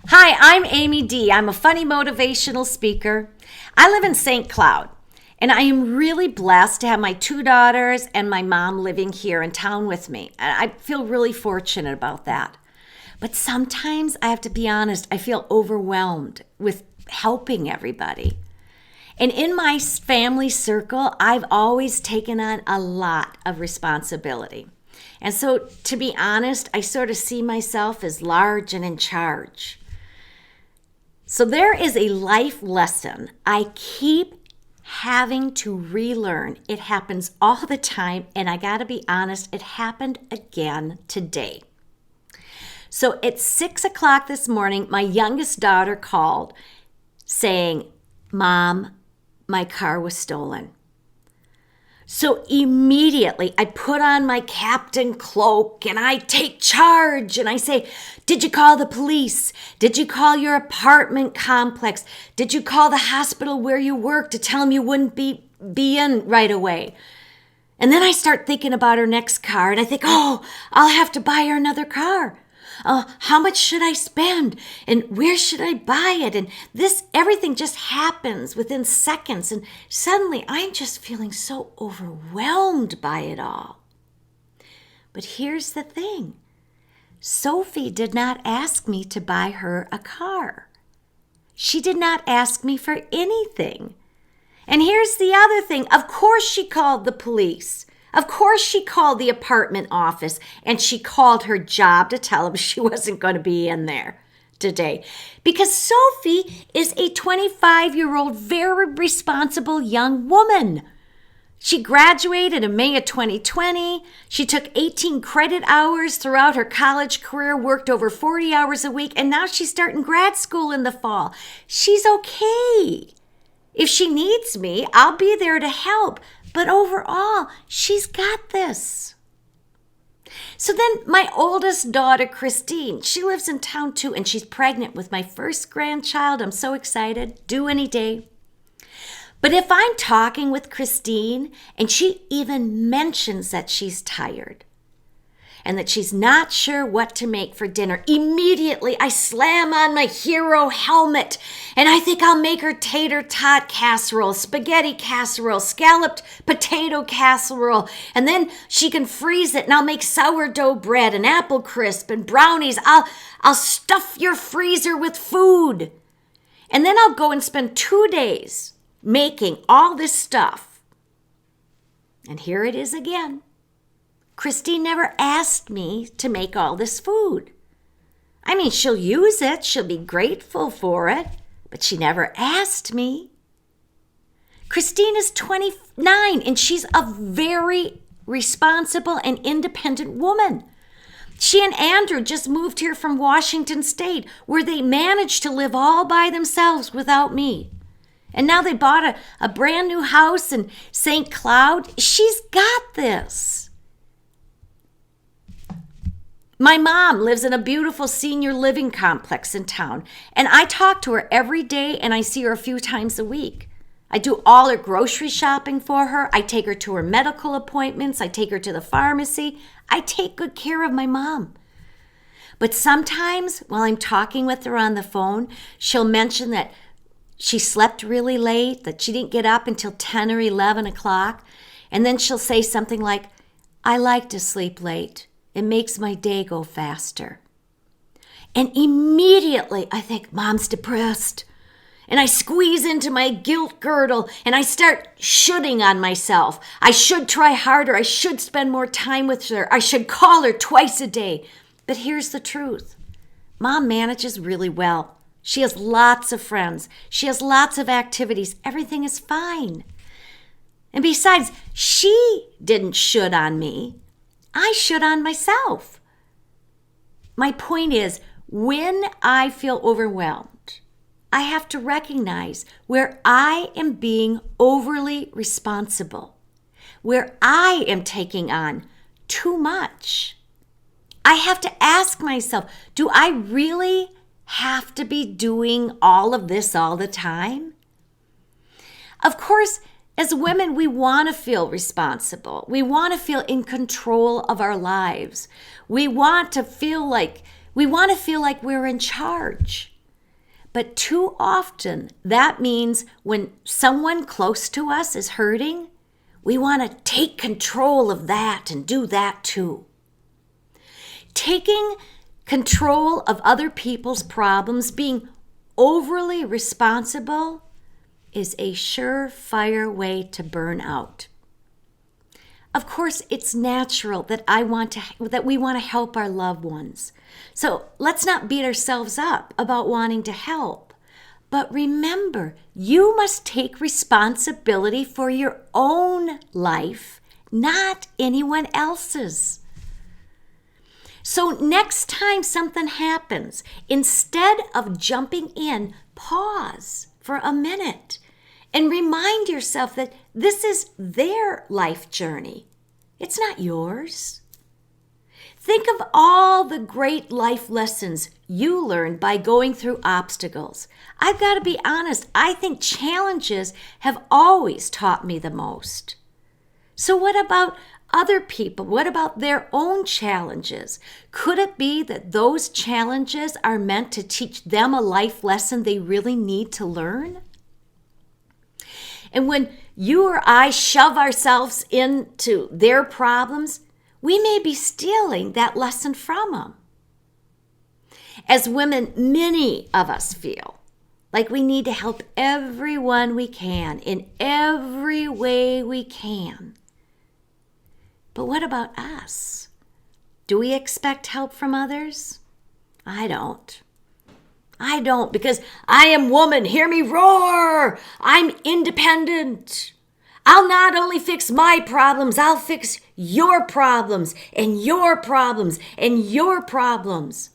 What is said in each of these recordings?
Hi, I'm Amy D. I'm a funny motivational speaker. I live in St. Cloud, and I am really blessed to have my two daughters and my mom living here in town with me. And I feel really fortunate about that. But sometimes I have to be honest, I feel overwhelmed with helping everybody. And in my family circle, I've always taken on a lot of responsibility. And so, to be honest, I sort of see myself as large and in charge. So there is a life lesson I keep having to relearn. It happens all the time, and I gotta be honest, it happened again today. So at 6 o'clock this morning, my youngest daughter called saying, "Mom, my car was stolen." So immediately I put on my Captain Cloak and I take charge and I say, "Did you call the police? Did you call your apartment complex? Did you call the hospital where you work to tell them you wouldn't be in right away?" And then I start thinking about her next car and I think, "Oh, I'll have to buy her another car. How much should I spend? And where should I buy it?" And everything just happens within seconds. And suddenly I'm just feeling so overwhelmed by it all. But here's the thing. Sofi did not ask me to buy her a car. She did not ask me for anything. And here's the other thing. Of course she called the police. Of course she called the apartment office, and she called her job to tell them she wasn't going to be in there today. Because Sofi is a 25-year-old, very responsible young woman. She graduated in May of 2020. She took 18 credit hours throughout her college career, worked over 40 hours a week, and now she's starting grad school in the fall. She's okay. If she needs me, I'll be there to help. But overall, she's got this. So then my oldest daughter, Christine, she lives in town too, and she's pregnant with my first grandchild. I'm so excited, due any day. But if I'm talking with Christine and she even mentions that she's tired and that she's not sure what to make for dinner, immediately I slam on my hero helmet and I think I'll make her tater tot casserole, spaghetti casserole, scalloped potato casserole, and then she can freeze it and I'll make sourdough bread and apple crisp and brownies. I'll stuff your freezer with food. And then I'll go and spend 2 days making all this stuff. And here it is again. Christine never asked me to make all this food. I mean, she'll use it, she'll be grateful for it, but she never asked me. Christine is 29 and she's a very responsible and independent woman. She and Andrew just moved here from Washington State, where they managed to live all by themselves without me. And now they bought a brand new house in St. Cloud. She's got this. My mom lives in a beautiful senior living complex in town, and I talk to her every day and I see her a few times a week. I do all her grocery shopping for her. I take her to her medical appointments. I take her to the pharmacy. I take good care of my mom. But sometimes while I'm talking with her on the phone, she'll mention that she slept really late, that she didn't get up until 10 or 11 o'clock. And then she'll say something like, "I like to sleep late. It makes my day go faster." And immediately I think, Mom's depressed. And I squeeze into my guilt girdle and I start shoulding on myself. I should try harder. I should spend more time with her. I should call her twice a day. But here's the truth. Mom manages really well. She has lots of friends. She has lots of activities. Everything is fine. And besides, she didn't should on me. I should on myself. My point is, when I feel overwhelmed, I have to recognize where I am being overly responsible, where I am taking on too much. I have to ask myself, do I really have to be doing all of this all the time? Of course, as women, we want to feel responsible. We want to feel in control of our lives. We want to feel like We want to feel like we're in charge. But too often, that means when someone close to us is hurting, we want to take control of that and do that too. Taking control of other people's problems, being overly responsible, is a surefire way to burn out. Of course, it's natural that we want to help our loved ones. So let's not beat ourselves up about wanting to help. But remember, you must take responsibility for your own life, not anyone else's. So next time something happens, instead of jumping in, pause for a minute and remind yourself that this is their life journey. It's not yours. Think of all the great life lessons you learned by going through obstacles. I've got to be honest, I think challenges have always taught me the most. So what about other people? What about their own challenges? Could it be that those challenges are meant to teach them a life lesson they really need to learn? And when you or I shove ourselves into their problems, we may be stealing that lesson from them. As women, many of us feel like we need to help everyone we can in every way we can. But what about us? Do we expect help from others? I don't, because I am woman. Hear me roar. I'm independent. I'll not only fix my problems, I'll fix your problems and your problems and your problems.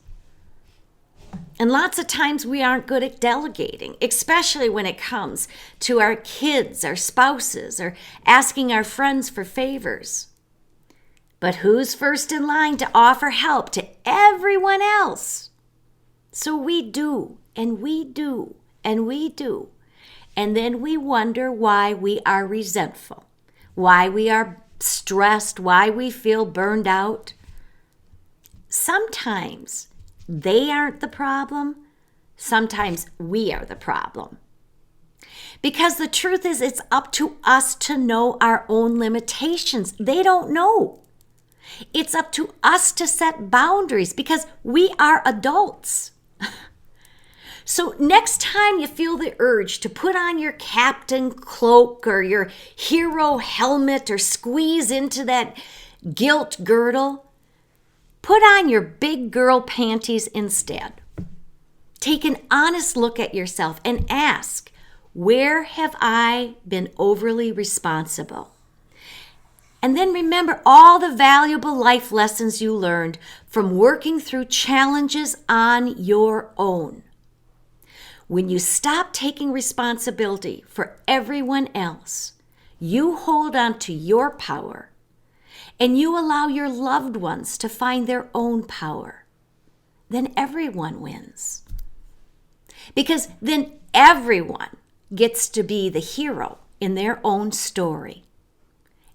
And lots of times we aren't good at delegating, especially when it comes to our kids, our spouses, or asking our friends for favors. But who's first in line to offer help to everyone else? So we do, and we do, and we do. And then we wonder why we are resentful, why we are stressed, why we feel burned out. Sometimes they aren't the problem. Sometimes we are the problem. Because the truth is, it's up to us to know our own limitations. They don't know. It's up to us to set boundaries because we are adults. So next time you feel the urge to put on your Captain Cloak or your hero helmet or squeeze into that guilt girdle, put on your big girl panties instead. Take an honest look at yourself and ask, where have I been overly responsible? And then remember all the valuable life lessons you learned from working through challenges on your own. When you stop taking responsibility for everyone else, you hold on to your power and you allow your loved ones to find their own power. Then everyone wins. Because then everyone gets to be the hero in their own story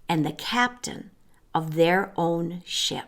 and the captain of their own ship.